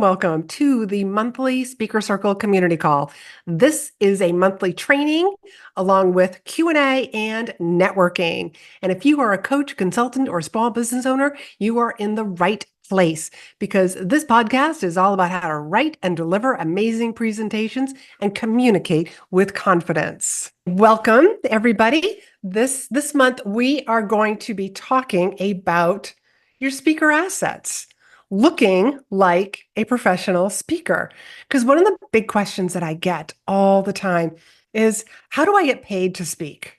Welcome to the monthly Speaker Circle community call. This is a monthly training along with Q&A and networking. And if you are a coach, consultant, or small business owner, you are in the right place because this podcast is all about how to write and deliver amazing presentations and communicate with confidence. Welcome, everybody. This month, we are going to be talking about your speaker assets, looking like a professional speaker. Because one of the big questions that I get all the time is, how do I get paid to speak?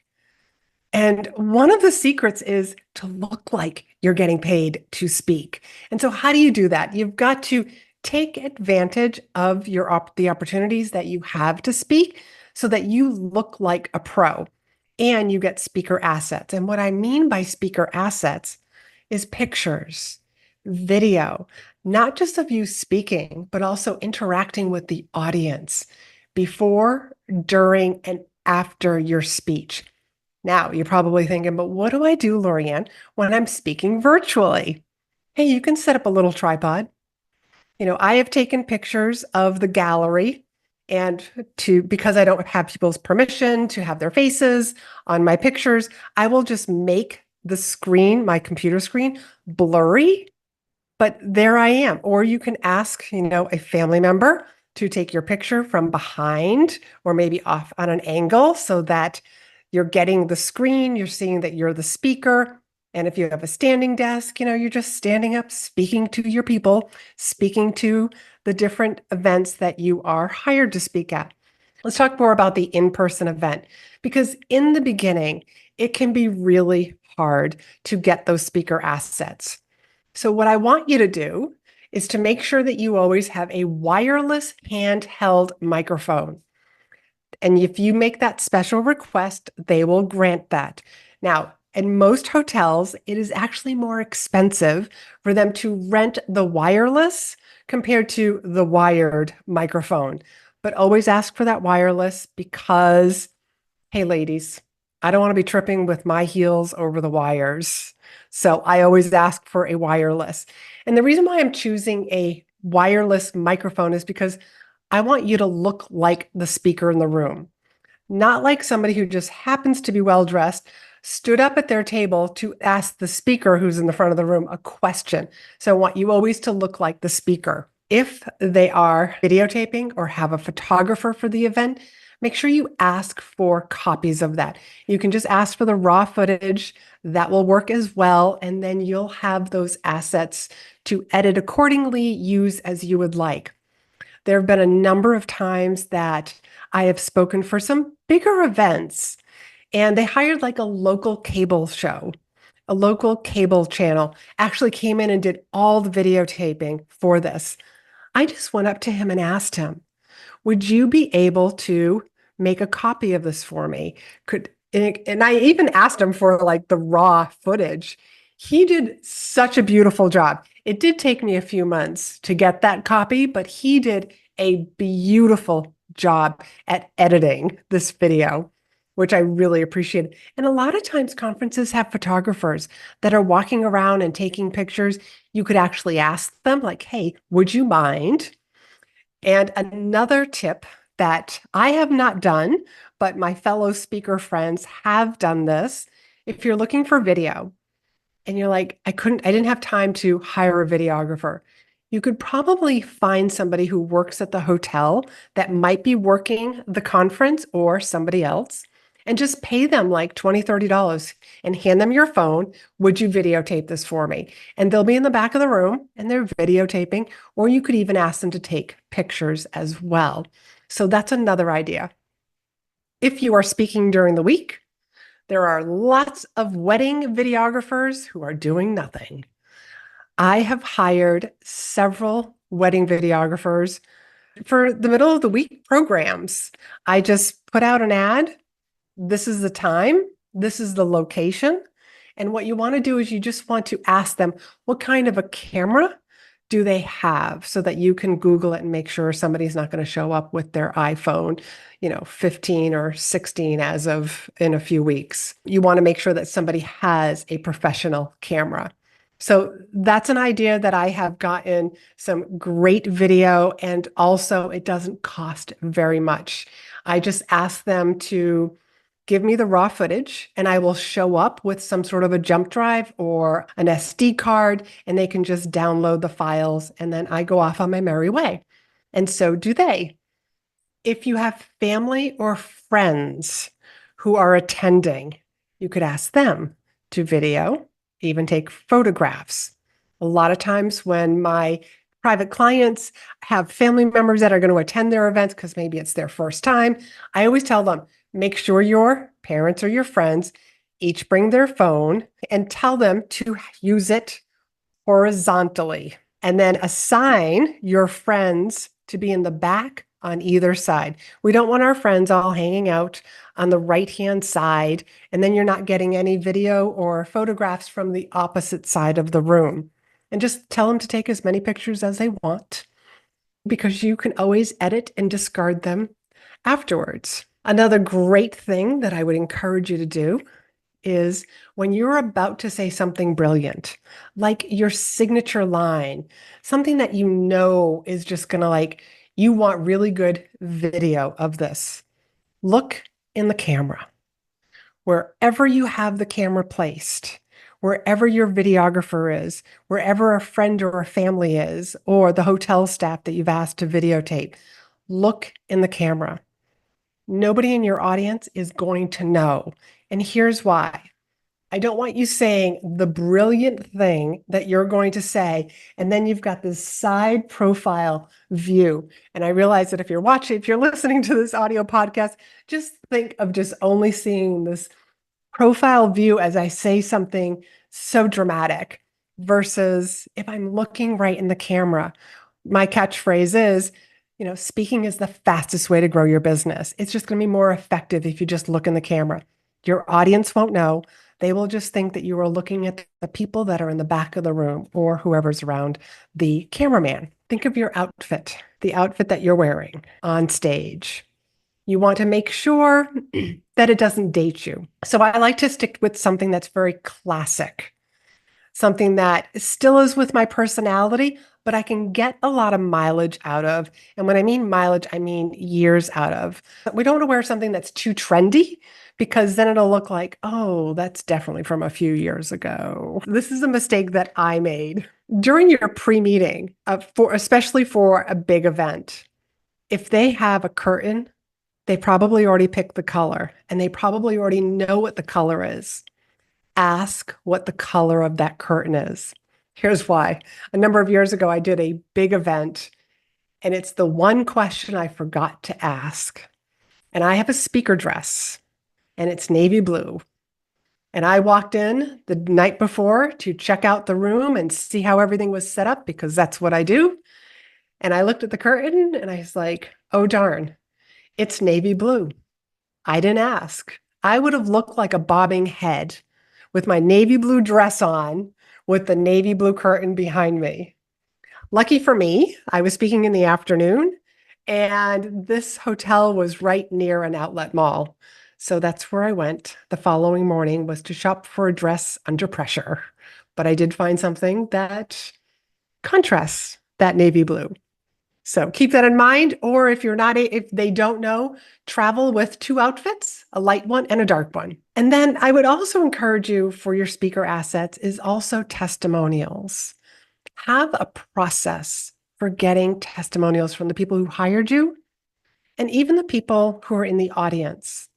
And one of the secrets is to look like you're getting paid to speak. And so how do you do that? You've got to take advantage of the opportunities that you have to speak so that you look like a pro and you get speaker assets. And what I mean by speaker assets is pictures, video, not just of you speaking, but also interacting with the audience before, during, and after your speech. Now, you're probably thinking, but what do I do, Laurie-Ann, when I'm speaking virtually? Hey, you can set up a little tripod. I have taken pictures of the gallery and because I don't have people's permission to have their faces on my pictures, I will just make the screen, my computer screen, blurry, but there I am. Or you can ask, a family member to take your picture from behind or maybe off on an angle so that you're getting the screen, you're seeing that you're the speaker. And if you have a standing desk, you're just standing up, speaking to your people, speaking to the different events that you are hired to speak at. Let's talk more about the in-person event, because in the beginning, it can be really hard to get those speaker assets. So what I want you to do is to make sure that you always have a wireless handheld microphone. And if you make that special request, they will grant that. Now, in most hotels, it is actually more expensive for them to rent the wireless compared to the wired microphone. But always ask for that wireless because, hey, ladies, I don't want to be tripping with my heels over the wires. So I always ask for a wireless. And the reason why I'm choosing a wireless microphone is because I want you to look like the speaker in the room, not like somebody who just happens to be well-dressed, stood up at their table to ask the speaker who's in the front of the room a question. So I want you always to look like the speaker. If they are videotaping or have a photographer for the event, make sure you ask for copies of that. You can just ask for the raw footage. That will work as well. And then you'll have those assets to edit accordingly, use as you would like. There have been a number of times that I have spoken for some bigger events, and they hired like a local cable show. A local cable channel actually came in and did all the videotaping for this. I just went up to him and asked him, would you be able to make a copy of this for me? And I even asked him for like the raw footage. He did such a beautiful job. It did take me a few months to get that copy, but he did a beautiful job at editing this video, which I really appreciated. And a lot of times conferences have photographers that are walking around and taking pictures. You could actually ask them like, hey, would you mind? And another tip that I have not done, but my fellow speaker friends have done this. If you're looking for video and you're like, I didn't have time to hire a videographer, you could probably find somebody who works at the hotel that might be working the conference or somebody else and just pay them like $20, $30 and hand them your phone. Would you videotape this for me? And they'll be in the back of the room and they're videotaping, or you could even ask them to take pictures as well. So that's another idea. If you are speaking during the week, there are lots of wedding videographers who are doing nothing. I have hired several wedding videographers for the middle of the week programs. I just put out an ad. This is the time. This is the location. And what you want to do is you just want to ask them, what kind of a camera do they have, so that you can Google it and make sure somebody's not going to show up with their iPhone, 15 or 16 as of in a few weeks. You want to make sure that somebody has a professional camera. So that's an idea that I have gotten some great video, and also it doesn't cost very much. I just ask them to give me the raw footage and I will show up with some sort of a jump drive or an SD card, and they can just download the files and then I go off on my merry way. And so do they. If you have family or friends who are attending, you could ask them to video, even take photographs. A lot of times when my private clients have family members that are going to attend their events because maybe it's their first time, I always tell them, make sure your parents or your friends each bring their phone and tell them to use it horizontally, and then assign your friends to be in the back on either side. We don't want our friends all hanging out on the right-hand side, and then you're not getting any video or photographs from the opposite side of the room. And just tell them to take as many pictures as they want, because you can always edit and discard them afterwards. Another great thing that I would encourage you to do is when you're about to say something brilliant, like your signature line, something that you know is just gonna you want really good video of this. Look in the camera. Wherever you have the camera placed, wherever your videographer is, wherever a friend or a family is, or the hotel staff that you've asked to videotape, look in the camera. Nobody in your audience is going to know. And here's why. I don't want you saying the brilliant thing that you're going to say, and then you've got this side profile view. And I realize that if you're listening to this audio podcast, just think of just only seeing this profile view as I say something so dramatic, versus if I'm looking right in the camera. My catchphrase is, speaking is the fastest way to grow your business. It's just going to be more effective if you just look in the camera. Your audience won't know. They will just think that you are looking at the people that are in the back of the room or whoever's around the cameraman. Think of your outfit, the outfit that you're wearing on stage. You want to make sure that it doesn't date you. So I like to stick with something that's very classic, something that still is with my personality, but I can get a lot of mileage out of. And when I mean mileage, I mean years out of. We don't want to wear something that's too trendy, because then it'll look like, oh, that's definitely from a few years ago. This is a mistake that I made during your pre-meeting, especially for a big event. If they have a curtain, they probably already picked the color and they probably already know what the color is. Ask what the color of that curtain is. Here's why. A number of years ago, I did a big event, and it's the one question I forgot to ask. And I have a speaker dress, and it's navy blue. And I walked in the night before to check out the room and see how everything was set up, because that's what I do. And I looked at the curtain and I was like, oh, darn, it's navy blue. I didn't ask. I would have looked like a bobbing head with my navy blue dress on, with the navy blue curtain behind me. Lucky for me, I was speaking in the afternoon, and this hotel was right near an outlet mall. So that's where I went. The following morning was to shop for a dress under pressure. But I did find something that contrasts that navy blue. So keep that in mind. Or if they don't know, travel with two outfits, a light one and a dark one. And then I would also encourage you, for your speaker assets, is also testimonials. Have a process for getting testimonials from the people who hired you and even the people who are in the audience.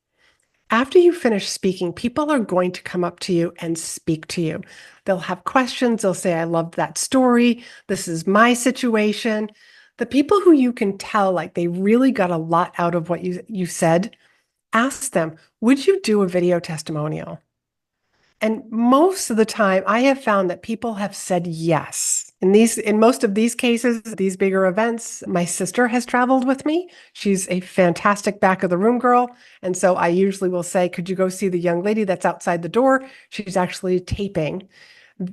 After you finish speaking, people are going to come up to you and speak to you. They'll have questions. They'll say, I loved that story. This is my situation. The people who you can tell like they really got a lot out of what you said, ask them, would you do a video testimonial? And most of the time, I have found that people have said yes. In most of these cases, these bigger events, my sister has traveled with me. She's a fantastic back of the room girl. And so I usually will say, could you go see the young lady that's outside the door? She's actually taping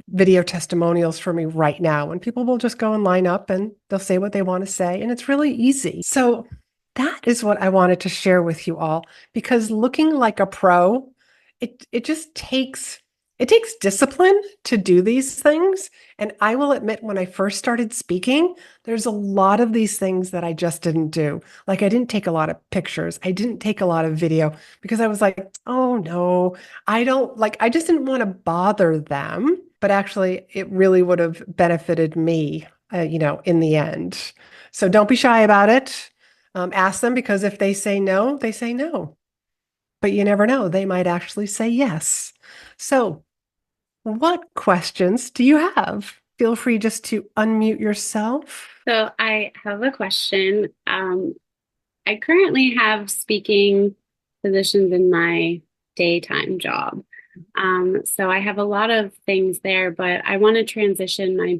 video testimonials for me right now. And people will just go and line up and they'll say what they want to say. And it's really easy. So that is what I wanted to share with you all, because looking like a pro, it just takes It takes discipline to do these things. And I will admit, when I first started speaking, there's a lot of these things that I just didn't do. Like I didn't take a lot of pictures. I didn't take a lot of video because I was like, oh no, I don't like, I just didn't want to bother them. But actually, it really would have benefited me, in the end. So don't be shy about it. Ask them because if they say no, they say no. But you never know, they might actually say yes. So, what questions do you have? Feel free just to unmute yourself. So I have a question. I currently have speaking positions in my daytime job. So I have a lot of things there, but I want to transition my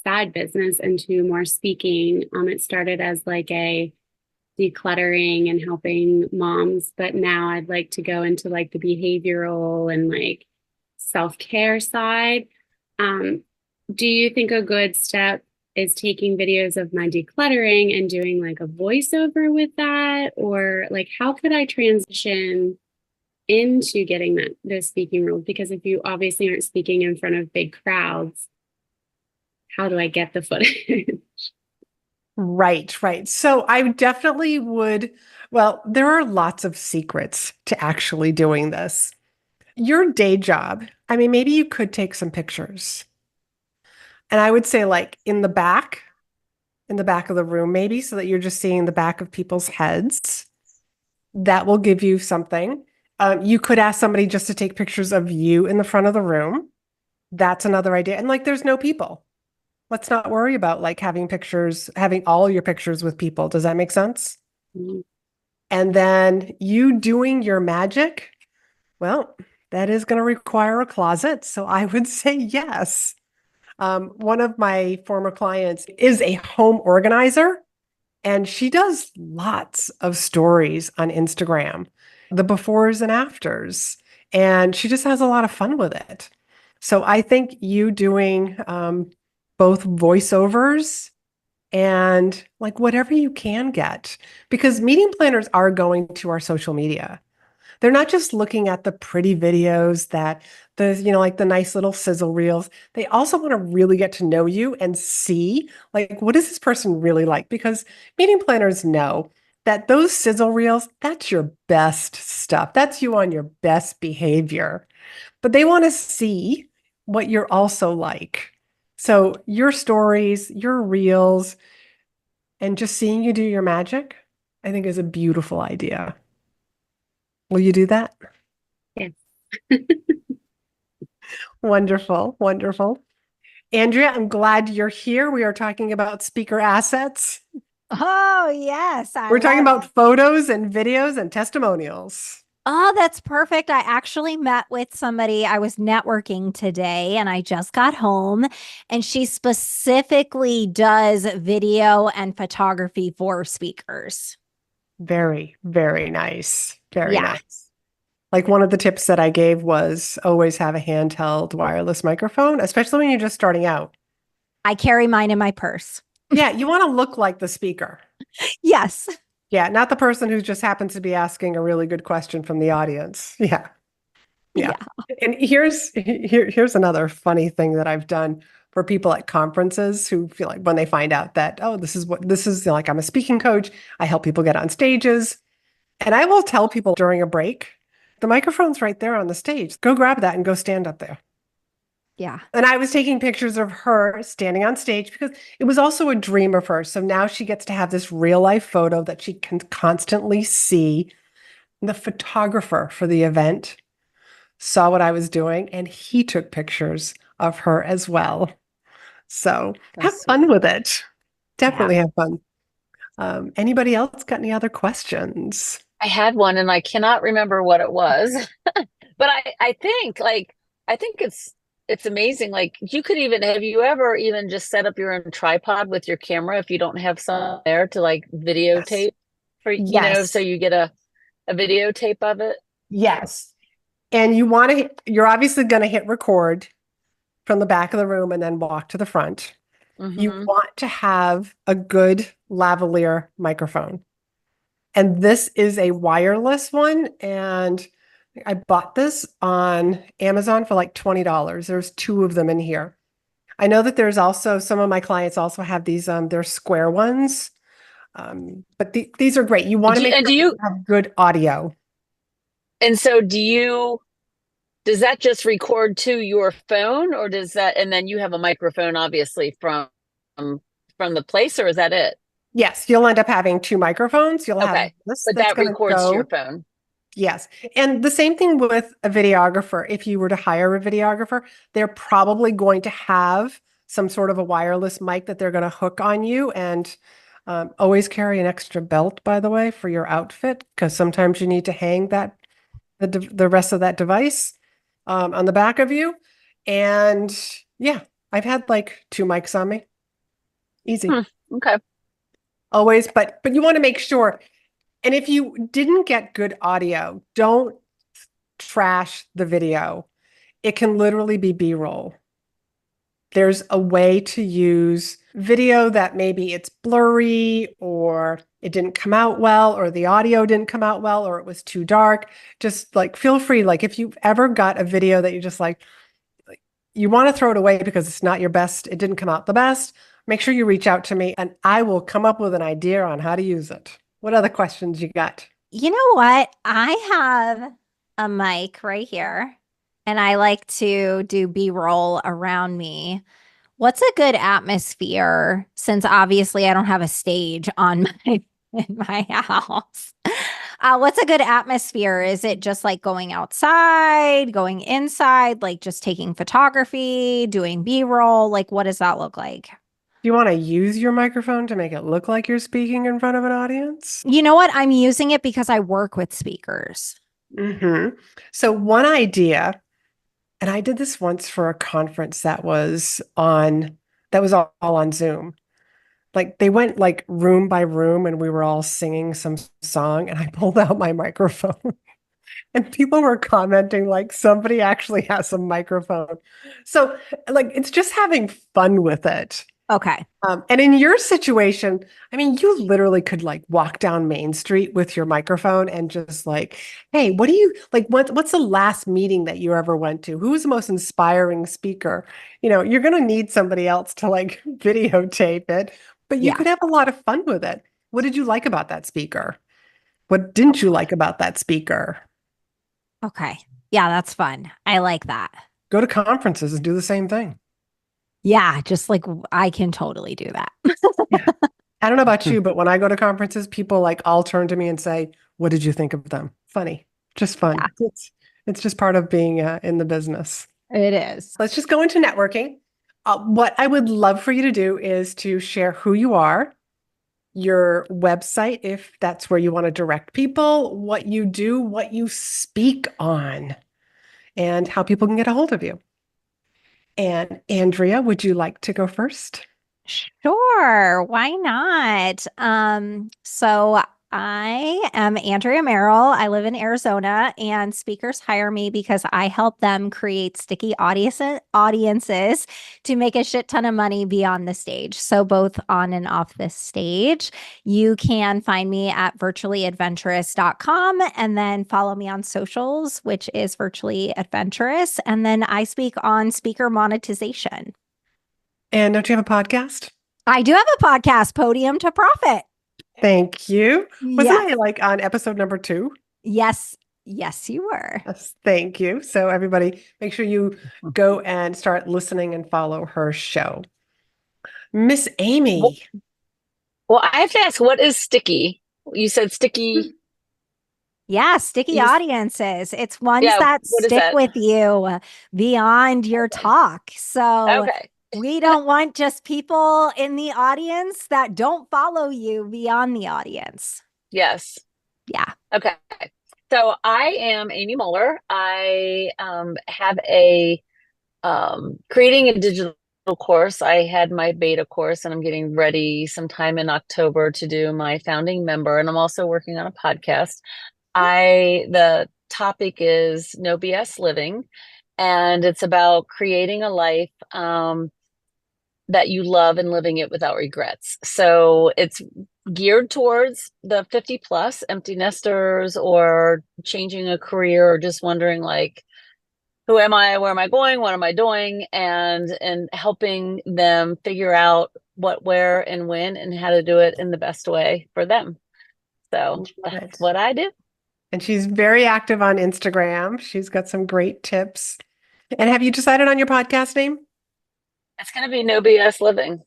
side business into more speaking. It started as like a decluttering and helping moms, but now I'd like to go into like the behavioral and like self-care side. Um, do you think a good step is taking videos of my decluttering and doing like a voiceover with that? Or like how could I transition into getting those speaking roles? Because if you obviously aren't speaking in front of big crowds, how do I get the footage? Right, right. So I definitely would. Well, there are lots of secrets to actually doing this. Your day job, I mean, maybe you could take some pictures. And I would say, like, in the back of the room, maybe, so that you're just seeing the back of people's heads. That will give you something. You could ask somebody just to take pictures of you in the front of the room. That's another idea. And like, there's no people. Let's not worry about like having pictures, having all your pictures with people. Does that make sense? And then you doing your magic, well, that is going to require a closet. So I would say yes. One of my former clients is a home organizer. And she does lots of stories on Instagram, the befores and afters. And she just has a lot of fun with it. So I think you doing both voiceovers and like whatever you can get, because meeting planners are going to our social media. They're not just looking at the pretty videos that like the nice little sizzle reels. They also want to really get to know you and see, like, what is this person really like? Because meeting planners know that those sizzle reels, that's your best stuff. That's you on your best behavior. But they want to see what you're also like. So your stories, your reels, and just seeing you do your magic, I think is a beautiful idea. Will you do that? Yes. Wonderful, wonderful. Andrea, I'm glad you're here. We are talking about speaker assets. Oh, yes, I We're talking love about it. photos and videos and testimonials. Oh, that's perfect. I actually met with somebody. I was networking today and I just got home, and she specifically does video and photography for speakers. Very, very nice. Very Yeah, nice. Like one of the tips that I gave was always have a handheld wireless microphone, especially when you're just starting out. I carry mine in my purse. Yeah, you want to look like the speaker. Yes. Yeah, not the person who just happens to be asking a really good question from the audience. Yeah. Yeah. Yeah. And here's another funny thing that I've done for people at conferences who feel like when they find out that, oh, this is like I'm a speaking coach, I help people get on stages. And I will tell people during a break, the microphone's right there on the stage. Go grab that and go stand up there. Yeah. And I was taking pictures of her standing on stage because it was also a dream of hers. So now she gets to have this real life photo that she can constantly see. The photographer for the event saw what I was doing and he took pictures of her as well. So So have fun sweet. with it. Yeah. Definitely have fun. Anybody else got any other questions? I had one and I cannot remember what it was. But I think it's amazing. Like you could even have you ever even just set up your own tripod with your camera if you don't have some there to like Yes. videotape for so Yes. you get a videotape of it. Yes. And you're obviously going to hit record from the back of the room and then walk to the front. You Mm-hmm. want to have a good lavalier microphone. And this is a wireless one. And I bought this on Amazon for like $20. There's two of them in here. I know that there's also some of my clients also have these they're square ones. But these are great. You want to make And sure do you you, have good audio. and so does that just record to your phone, or does that, and then you have a microphone obviously from the place, or is that it? Yes, you'll end up having two microphones. You'll have Okay. this But that's that going to records to your go. phone. Yes. And the same thing with a videographer. If you were to hire a videographer, they're probably going to have some sort of a wireless mic that they're going to hook on you. And always carry an extra belt, by the way, for your outfit, because sometimes you need to hang the rest of that device on the back of you. And yeah, I've had like two mics on me. Easy. Okay. Always, but you want to make sure. And if you didn't get good audio, don't trash the video. It can literally be B-roll. There's a way to use video that maybe it's blurry or it didn't come out well or the audio didn't come out well or it was too dark. Just like feel free. Like if you've ever got a video that you just like you want to throw it away because it's not your best, it didn't come out the best, make sure you reach out to me and I will come up with an idea on how to use it. What other questions you got? You know what? I have a mic right here, and I like to do B-roll around me. What's a good atmosphere since obviously I don't have a stage on my in my house? What's a good atmosphere? Is it just like going outside, going inside, like just taking photography, doing B-roll? Like, what does that look like? Do you want to use your microphone to make it look like you're speaking in front of an audience? You know what? I'm using it because I work with speakers. So one idea, and I did this once for a conference that was all on Zoom. Like they went like room by room and we were all singing some song and I pulled out my microphone and people were commenting like somebody actually has a microphone. So like it's just having fun with it. Okay. And in your situation, I mean, you literally could like walk down Main Street with your microphone and just like, hey, what do you like? What's the last meeting that you ever went to? Who was the most inspiring speaker? You know, you're going to need somebody else to like videotape it, but you Yeah. could have a lot of fun with it. What did you like about that speaker? What didn't you like about that speaker? Okay. Yeah, that's fun. I like that. Go to conferences and do the same thing. Yeah, just like I can totally do that. Yeah. I don't know about you, but when I go to conferences, people like all turn to me and say, "What did you think of them?" Funny, just Yeah, fun. It's just part of being in the business. it is. Let's just go into networking. What I would love for you to do is to share who you are, your website, if that's where you want to direct people, what you do, what you speak on, and how people can get a hold of you. And Andrea, would you like to go first? Sure, why not? So I am Andrea Merrill. I live in Arizona, and speakers hire me because I help them create sticky audiences to make a shit ton of money beyond the stage. So both on and off the stage. You can find me at virtuallyadventurous.com and then follow me on socials, which is virtually adventurous. And then I speak on speaker monetization. And don't you have a podcast? I do have a podcast, Podium to Profit. Thank you. Wasn't Yes. I like on episode number 2? Yes. Yes, you were. Yes, thank you. So everybody, make sure you go and start listening and follow her show. Miss Well, Amy. well, I have to ask, what is sticky? You said sticky. Yeah, sticky You, audiences. It's ones yeah, that what is stick that? with you beyond your talk. So Okay. we don't want just people in the audience that don't follow you beyond the audience. Yes. Yeah. Okay. So I am Amy Muller. I have a creating a digital course. I had my beta course and I'm getting ready sometime in October to do my founding member. And I'm also working on a podcast. The topic is No BS Living, and it's about creating a life that you love and living it without regrets. So it's geared towards the 50 plus empty nesters or changing a career or just wondering like, who am I? Where am I going? What am I doing? And helping them figure out what, where, and when, and how to do it in the best way for them. So Love that's it. what I do. And she's very active on Instagram. She's got some great tips. And have you decided on your podcast name? It's going to be No BS Living.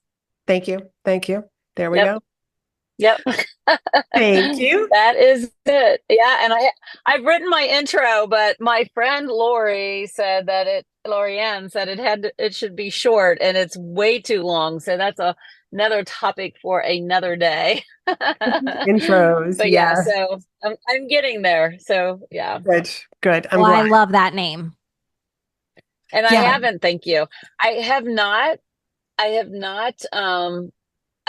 Thank you. Thank you. There we Yep. go. Yep. Thank you. That is it. Yeah, and I've written my intro, but my friend Laurie said that Laurie-Ann said it should be short, and it's way too long. So that's another topic for another day. Intros. But yeah, Yeah. so I'm getting there. So yeah, Good. Good. I'm Well, I glad. love that name. and I Yeah. haven't. Thank you. I have not. I have not.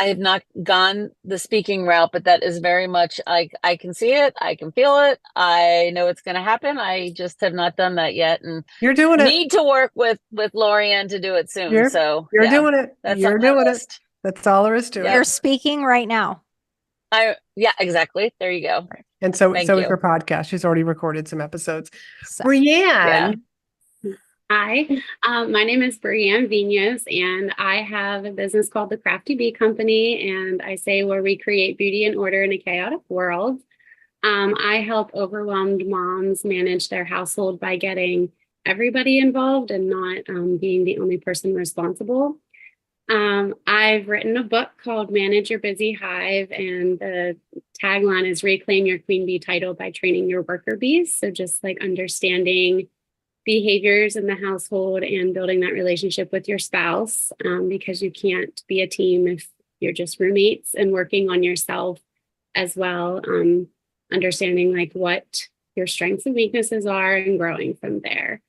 I have not gone the speaking route, but that is very much I can see it, I can feel it, I know it's going to happen. I just have not done that yet, and You're doing it. need to work with Laurie-Ann to do it soon. You're So you're yeah, doing it. that's You're on my doing it. list. That's all there is to Yep. You're it. speaking right now. Yeah, exactly. There you go. And so Thank is you. her podcast. She's already recorded some episodes. So, Brianne. Hi, my name is Laurie-Ann Vinos, and I have a business called the Crafty Bee Company, and I say where we create beauty and order in a chaotic world. I help overwhelmed moms manage their household by getting everybody involved and not being the only person responsible. I've written a book called Manage Your Busy Hive, and the tagline is Reclaim Your Queen Bee title by training your worker bees. So just like understanding behaviors in the household and building that relationship with your spouse, because you can't be a team if you're just roommates, and working on yourself as well, understanding like what your strengths and weaknesses are and growing from there.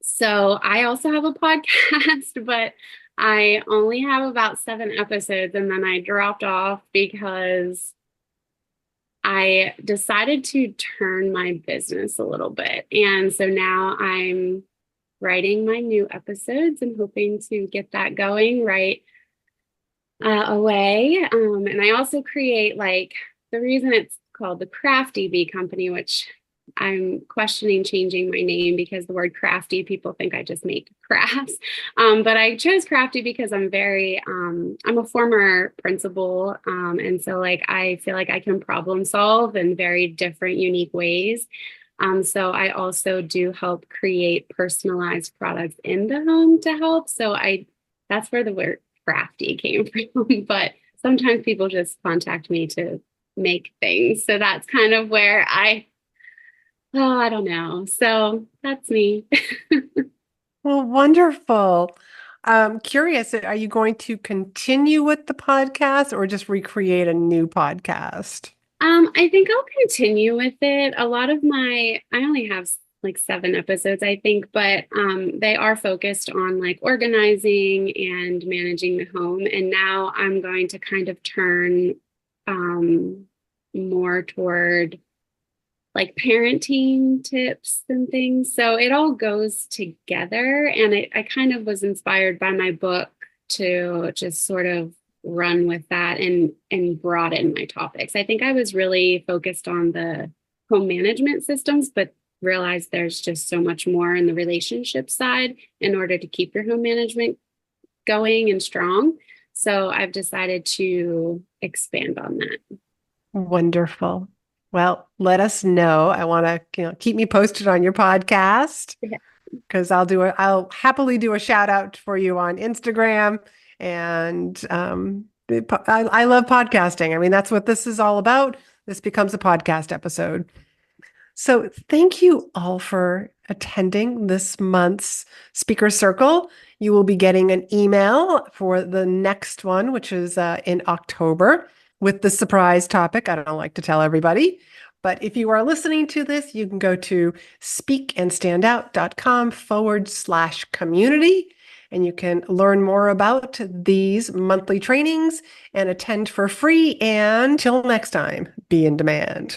So I also have a podcast, but I only have about 7 episodes, and then I dropped off because I decided to turn my business a little bit. And so now I'm writing my new episodes and hoping to get that going right away. And I also create like the reason it's called the Crafty Bee Company, which I'm questioning changing my name because the word crafty, people think I just make crafts. But I chose crafty because I'm I'm a former principal. And so like, I feel like I can problem solve in very different, unique ways. So I also do help create personalized products in the home to help. So that's where the word crafty came from. But sometimes people just contact me to make things. So that's kind of where I don't know. So that's me. Well, wonderful. Curious, are you going to continue with the podcast or just recreate a new podcast? I think I'll continue with it. A lot of I only have like 7 episodes, I think, but they are focused on like organizing and managing the home. And now I'm going to kind of turn more toward like parenting tips and things. So it all goes together. And I kind of was inspired by my book to just sort of run with that and broaden my topics. I think I was really focused on the home management systems, but realized there's just so much more in the relationship side in order to keep your home management going and strong. So I've decided to expand on that. Wonderful. Well, let us know. I want to, keep me posted on your podcast because I'll happily do a shout out for you on Instagram. And I love podcasting. I mean, that's what this is all about. This becomes a podcast episode. So thank you all for attending this month's Speaker Circle. You will be getting an email for the next one, which is in October, with the surprise topic. I don't like to tell everybody, but if you are listening to this, you can go to speakandstandout.com/community, and you can learn more about these monthly trainings and attend for free. And till next time, be in demand.